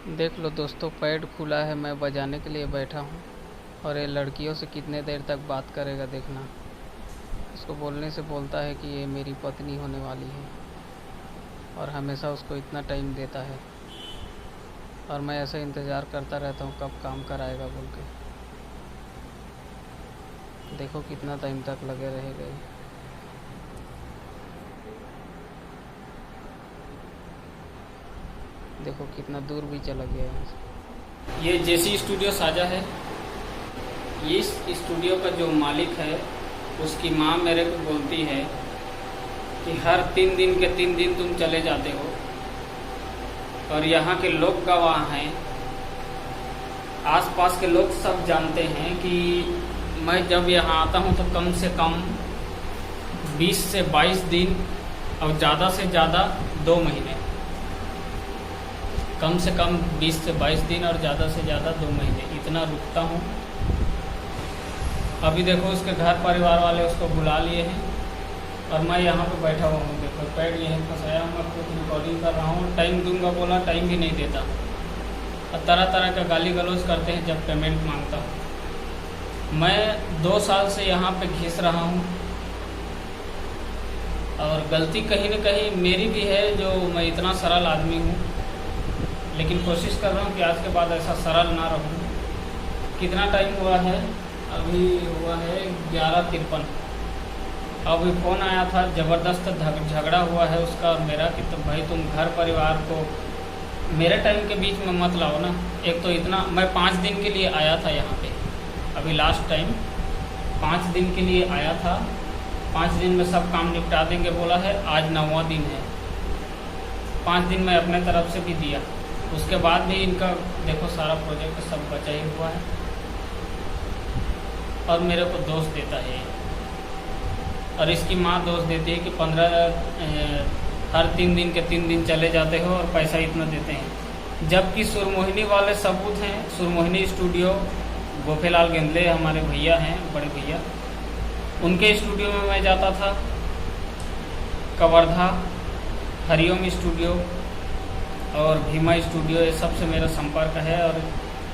देख लो दोस्तों, पैड खुला है, मैं बजाने के लिए बैठा हूँ और ये लड़कियों से कितने देर तक बात करेगा देखना। इसको बोलने से बोलता है कि ये मेरी पत्नी होने वाली है और हमेशा उसको इतना टाइम देता है और मैं ऐसा इंतज़ार करता रहता हूँ कब काम कराएगा बोल के। देखो कितना टाइम तक लगे रहेगा ये। देखो कितना दूर भी चला गया है यहाँ से। ये जेसी स्टूडियो साजा है। इस स्टूडियो का जो मालिक है उसकी माँ मेरे को बोलती है कि हर 3 दिन के 3 दिन तुम चले जाते हो और यहाँ के लोग गवाह हैं, आसपास के लोग सब जानते हैं कि मैं जब यहाँ आता हूँ तो कम से कम 20 से 22 दिन और ज़्यादा से ज़्यादा 2 महीने, कम से कम 20 से 22 दिन और ज़्यादा से ज़्यादा 2 महीने इतना रुकता हूँ। अभी देखो उसके घर परिवार वाले उसको बुला लिए हैं और मैं यहाँ पे बैठा हुआ हूँ। देखो पैड यहीं फंसाया हूँ, मैं खुद रिकॉर्डिंग कर रहा हूँ। टाइम दूंगा बोला, टाइम भी नहीं देता और तरह तरह का गाली गलौज करते हैं जब पेमेंट मांगता हूँ। मैं 2 साल से यहाँ पे घिस रहा हूँ और गलती कहीं न कहीं मेरी भी है, जो मैं इतना सरल आदमी हूँ, लेकिन कोशिश कर रहा हूँ कि आज के बाद ऐसा सरल ना रहूँ। कितना टाइम हुआ है? अभी हुआ है 11:53। अभी फ़ोन आया था, ज़बरदस्त झगड़ा हुआ है उसका और मेरा कि तो भाई तुम घर परिवार को मेरे टाइम के बीच में मत लाओ ना। एक तो इतना मैं 5 दिन के लिए आया था यहाँ पे, अभी लास्ट टाइम 5 दिन के लिए आया था। 5 दिन में सब काम निपटा देंगे बोला है, आज 9वां दिन है। 5 दिन मैं अपने तरफ से भी दिया, उसके बाद भी इनका देखो सारा प्रोजेक्ट सब बचा ही हुआ है और मेरे को दोष देता है और इसकी माँ दोष देती है कि हर 3 दिन के 3 दिन चले जाते हो और पैसा इतना देते हैं। जबकि सुरमोहिनी वाले सबूत हैं। सुरमोहिनी स्टूडियो गोपेलाल गेंदले हमारे भैया हैं, बड़े भैया, उनके स्टूडियो में मैं जाता था। कवर्धा, हरिओम स्टूडियो और भीमा स्टूडियो, ये सबसे मेरा संपर्क है। और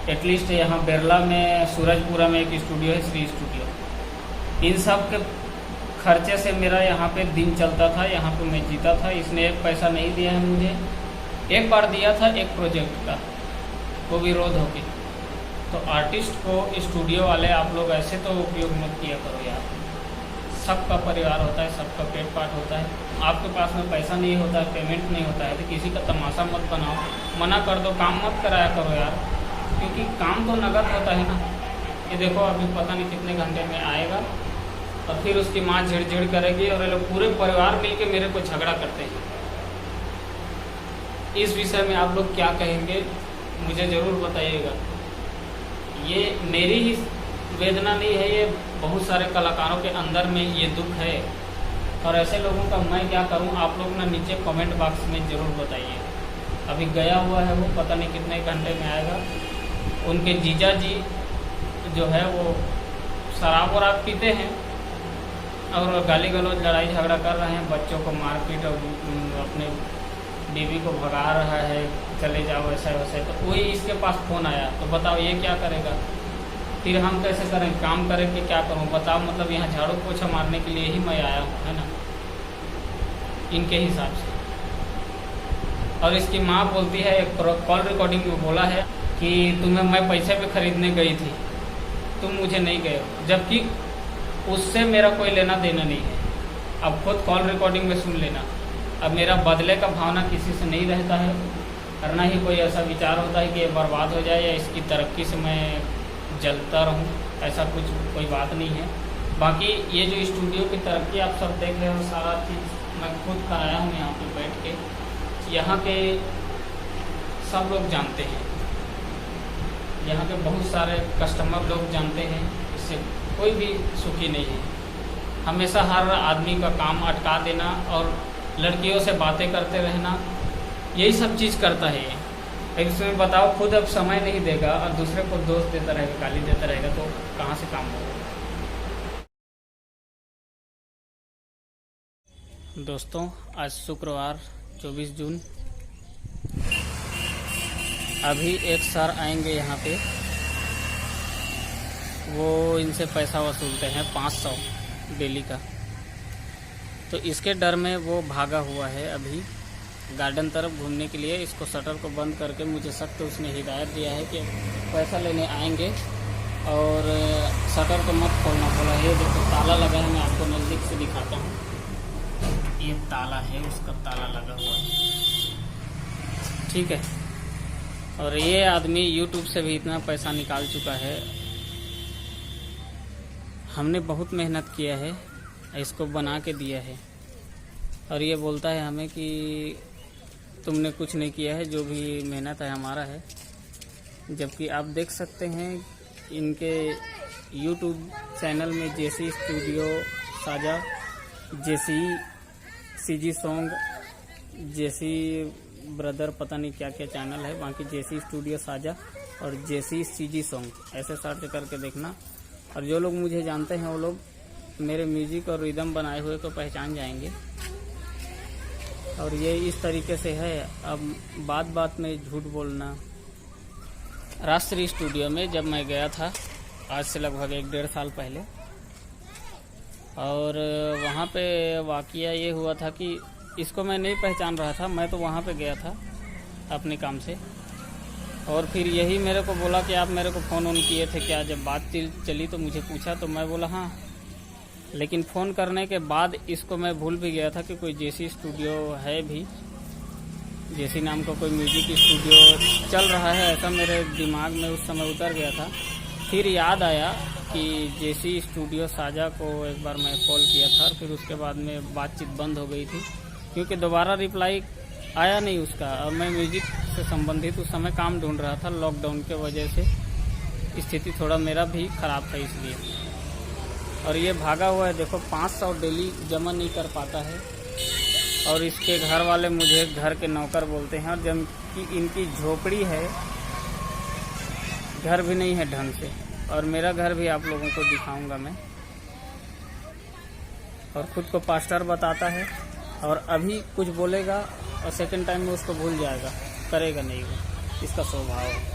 एटलीस्ट यहाँ बिरला में, सूरजपुरा में एक स्टूडियो है, श्री स्टूडियो। इन सब के खर्चे से मेरा यहाँ पे दिन चलता था, यहाँ पे मैं जीता था। इसने एक पैसा नहीं दिया है मुझे। एक बार दिया था एक प्रोजेक्ट का, वो विरोध हो गई। तो आर्टिस्ट को स्टूडियो वाले आप लोग ऐसे तो उपयोग मत किया करो यार। सबका परिवार होता है, सबका पेट पाट होता है। आपके पास में पैसा नहीं होता है, पेमेंट नहीं होता है, तो किसी का तमाशा मत बनाओ, मना कर दो, काम मत कराया करो यार, क्योंकि काम तो नगद होता है ना। ये देखो अभी पता नहीं कितने घंटे में आएगा और फिर उसकी माँ झिड़झिड़ करेगी और ये लोग पूरे परिवार मिलके मेरे को झगड़ा करते हैं। इस विषय में आप लोग क्या कहेंगे मुझे ज़रूर बताइएगा। ये मेरी ही वेदना नहीं है, ये बहुत सारे कलाकारों के अंदर में ये दुख है और ऐसे लोगों का मैं क्या करूं, आप लोग ना नीचे कमेंट बॉक्स में ज़रूर बताइए। अभी गया हुआ है वो, पता नहीं कितने घंटे में आएगा। उनके जीजा जी जो है वो शराब वराब पीते हैं और गाली गलौज, लड़ाई झगड़ा कर रहे हैं, बच्चों को मारपीट और अपने बीवी को भगा रहा है, चले जाओ ऐसा वैसा। तो वही इसके पास फ़ोन आया, तो बताओ ये क्या करेगा, फिर हम कैसे करें, काम करें कि क्या करूं बताओ। मतलब यहाँ झाड़ू पोछा मारने के लिए ही मैं आया हूँ, है ना, इनके हिसाब से। और इसकी माँ बोलती है, एक कॉल रिकॉर्डिंग में बोला है कि तुम्हें मैं पैसे पे खरीदने गई थी, तुम मुझे नहीं गए हो, जबकि उससे मेरा कोई लेना देना नहीं है। अब खुद कॉल रिकॉर्डिंग में सुन लेना। अब मेरा बदले का भावना किसी से नहीं रहता है और ना ही कोई ऐसा विचार होता है कि ये बर्बाद हो जाए या इसकी तरक्की से मैं जलता रहूं, ऐसा कुछ कोई बात नहीं है। बाकी ये जो स्टूडियो की तरक्की आप सब देख रहे हो, सारा चीज़ मैं खुद कराया हूँ यहाँ पे बैठ के। यहाँ के सब लोग जानते हैं, यहाँ के बहुत सारे कस्टमर लोग जानते हैं, इससे कोई भी सुखी नहीं है। हमेशा हर आदमी का काम अटका देना और लड़कियों से बातें करते रहना, यही सब चीज़ करता है ये। इसमें बताओ, खुद अब समय नहीं देगा और दूसरे को दोष देता रहेगा, गाली देता रहेगा, तो कहाँ से काम होगा। दोस्तों आज शुक्रवार 24 जून अभी एक सर आएंगे यहाँ पे, वो इनसे पैसा वसूलते हैं 500 डेली का। तो इसके डर में वो भागा हुआ है अभी गार्डन तरफ घूमने के लिए। इसको शटर को बंद करके मुझे सख्त उसने हिदायत दिया है कि पैसा लेने आएंगे और शटर को मत खोलना बोला। ये देखो ताला लगा है, मैं आपको नज़दीक से दिखाता हूँ। ये ताला है, उसका ताला लगा हुआ है, ठीक है। और ये आदमी YouTube से भी इतना पैसा निकाल चुका है। हमने बहुत मेहनत किया है, इसको बना के दिया है, और ये बोलता है हमें कि तुमने कुछ नहीं किया है, जो भी मेहनत है हमारा है। जबकि आप देख सकते हैं इनके YouTube चैनल में जेसी स्टूडियो साजा, जेसी सीजी सॉन्ग, जेसी ब्रदर, पता नहीं क्या क्या चैनल है, बाकी जेसी स्टूडियो साजा और जेसी सीजी सॉन्ग ऐसे सर्च करके देखना। और जो लोग मुझे जानते हैं वो लोग मेरे म्यूजिक और रिदम बनाए हुए को पहचान जाएंगे। और ये इस तरीके से है। अब बात बात में झूठ बोलना। राष्ट्रीय स्टूडियो में जब मैं गया था आज से लगभग 1-1.5 साल पहले, और वहाँ पे वाकया ये हुआ था कि इसको मैं नहीं पहचान रहा था। मैं तो वहाँ पे गया था अपने काम से, और फिर यही मेरे को बोला कि आप मेरे को फ़ोन ऑन किए थे क्या। जब बात चली तो मुझे पूछा, तो मैं बोला हाँ। लेकिन फ़ोन करने के बाद इसको मैं भूल भी गया था कि कोई जेसी स्टूडियो है भी, जेसी नाम का कोई म्यूजिक स्टूडियो चल रहा है, ऐसा मेरे दिमाग में उस समय उतर गया था। फिर याद आया कि जेसी स्टूडियो साजा को एक बार मैं कॉल किया था, और फिर उसके बाद में बातचीत बंद हो गई थी, क्योंकि दोबारा रिप्लाई आया नहीं उसका। और मैं म्यूजिक से संबंधित उस समय काम ढूंढ रहा था, लॉकडाउन के वजह से स्थिति थोड़ा मेरा भी ख़राब था इसलिए। और ये भागा हुआ है, देखो 500 डेली जमा नहीं कर पाता है। और इसके घर वाले मुझे घर के नौकर बोलते हैं, और जबकि इनकी झोपड़ी है, घर भी नहीं है ढंग से। और मेरा घर भी आप लोगों को दिखाऊंगा मैं। और ख़ुद को पास्टर बताता है, और अभी कुछ बोलेगा और सेकंड टाइम में उसको भूल जाएगा, करेगा नहीं वो, इसका स्वभाव है।